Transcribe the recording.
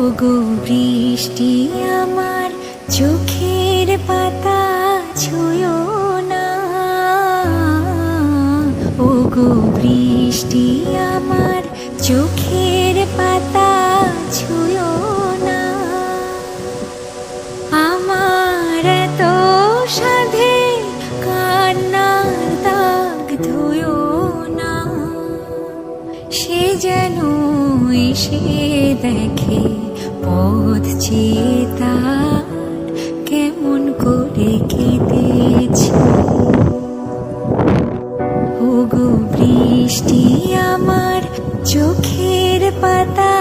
ওগো বৃষ্টি আমার চোখের পাতা ছুঁয়ো না, ওগো বৃষ্টি আমার চোখের পাতা ছুঁয়ো না। আমার এত সাধে কান্নার দাগ ধুয়ো না, সে যেন এসে দেখে পথ চেয়ে তার কেমন করে কেঁদেছি। ওগো বৃষ্টি আমার চোখের পাতা